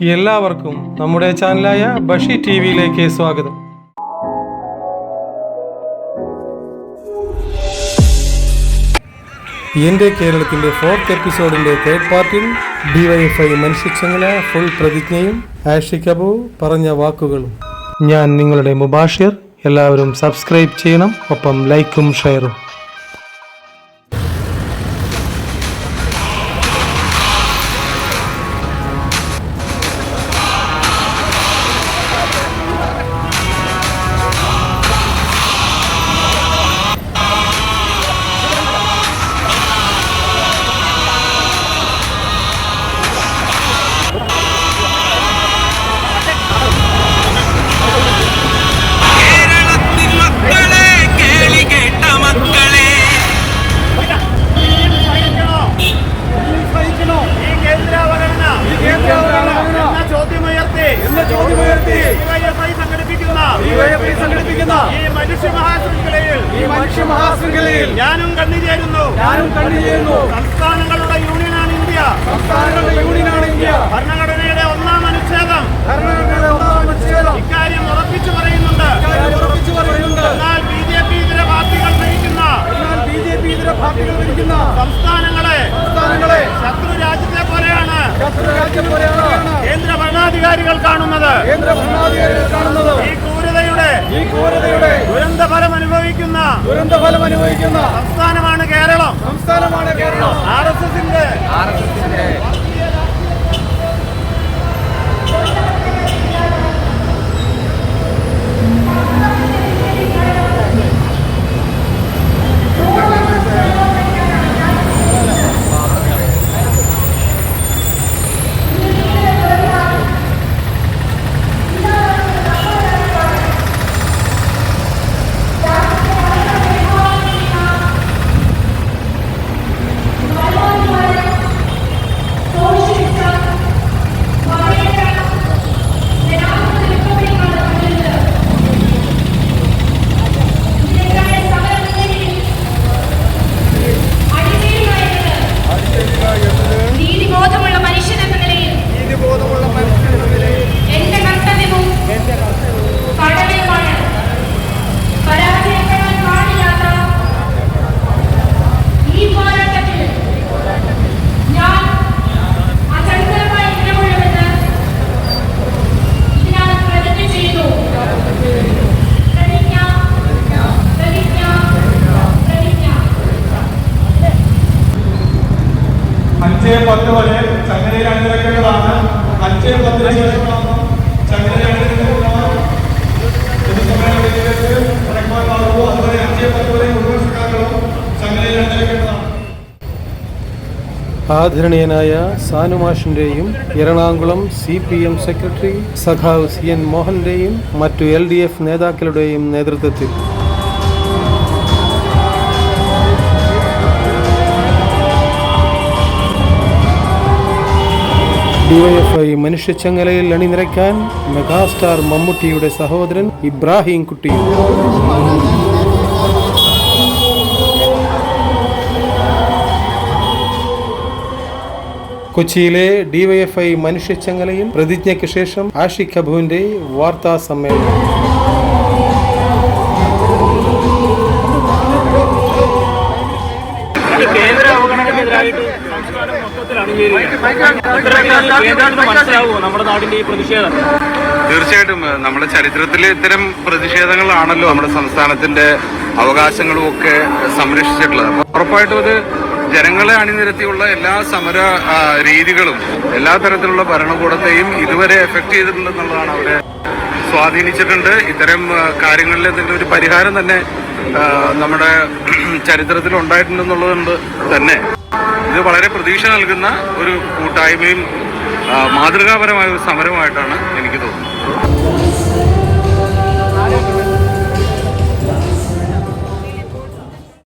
എല്ലാവർക്കും നമ്മുടെ ചാനലായ ബഷി ടിവിയിലേക്ക് സ്വാഗതം. എൻ്റെ കേരളത്തിൻ്റെ 4th എപ്പിസോഡിൻ്റെ 3rd പാർട്ടിൽ DYFI മനുഷ്യച്ചങ്ങല ഫുൾ പ്രതിജ്ഞയും ആഷിഖ് അബു പറഞ്ഞ വാക്കുകളും. ഞാൻ നിങ്ങളുടെ മുബാഷിർ. എല്ലാവരും സബ്സ്ക്രൈബ് ചെയ്യണം, ഒപ്പം ലൈക്കും ഷെയറും. ഞാനും കണ്ണുചേരുന്നു. സംസ്ഥാനങ്ങളുടെ യൂണിയനാണ് ഇന്ത്യ. ഭരണഘടനയുടെ ഒന്നാം അനുച്ഛേദം ഇക്കാര്യം ഉറപ്പിച്ചു പറയുന്നുണ്ട്. എന്നാൽ BJP ഇതര പാർട്ടികൾ ഭരിക്കുന്ന സംസ്ഥാനങ്ങളെ ശത്രു രാജ്യത്തെ പോലെയാണ് കേന്ദ്ര ഭരണാധികാരികൾ കാണുന്നത്. ഈ ക്രൂരതയുടെ ദുരന്തഫലം അനുഭവിക്കുന്ന സംസ്ഥാനമാണ് കേരളം. RSSന്റെ ചങ്ങലയിൽ അണിനിരക്കേണ്ടതാണ്. 5:10 ശേഷമാണ് ചങ്ങലയിൽ അണിനിരക്കേണ്ടതാണ്. അതുപോലെ 5:10 വരെ മുഴുവൻ സഖാക്കളും ചങ്ങലയിൽ അണിനിരക്കേണ്ടതാണ്. ആദരണീയനായ സാനുമാഷിൻ്റെയും എറണാകുളം CPM സെക്രട്ടറി സഖാവ് CN മോഹൻ്റെയും മറ്റു LDF നേതാക്കളുടെയും നേതൃത്വത്തിൽ DYFI മനുഷ്യച്ചങ്ങലയിൽ അണിനിരക്കാൻ മെഗാസ്റ്റാർ മമ്മൂട്ടിയുടെ സഹോദരൻ ഇബ്രാഹിം കുട്ടി, കൊച്ചിയിലെ DYFI മനുഷ്യച്ചങ്ങലയിൽ പ്രതിജ്ഞയ്ക്ക് ശേഷം ആഷിഖ് അബുവിന്റെ വാർത്താ സമ്മേളനം. തീർച്ചയായിട്ടും നമ്മുടെ ചരിത്രത്തിൽ ഇത്തരം പ്രതിഷേധങ്ങളാണല്ലോ നമ്മുടെ സംസ്ഥാനത്തിന്റെ അവകാശങ്ങളും ഒക്കെ സംരക്ഷിച്ചിട്ടുള്ളത്. അപ്പൊ ഉറപ്പായിട്ടും അത് ജനങ്ങളെ അണിനിരത്തിയുള്ള എല്ലാ സമര രീതികളും എല്ലാ തരത്തിലുള്ള ഭരണകൂടത്തെയും ഇതുവരെ എഫക്ട് ചെയ്തിട്ടുണ്ടെന്നുള്ളതാണ്, അവരെ സ്വാധീനിച്ചിട്ടുണ്ട്. ഇത്തരം കാര്യങ്ങളിൽ ഇതിന്റെ ഒരു പരിഹാരം തന്നെ നമ്മുടെ ചരിത്രത്തിൽ ഉണ്ടായിട്ടുണ്ടെന്നുള്ളതുകൊണ്ട് തന്നെ ഇത് വളരെ പ്രതീക്ഷ നൽകുന്ന ഒരു കൂട്ടായ്മയും മാതൃകാപരമായ ഒരു സമരമായിട്ടാണ് എനിക്ക്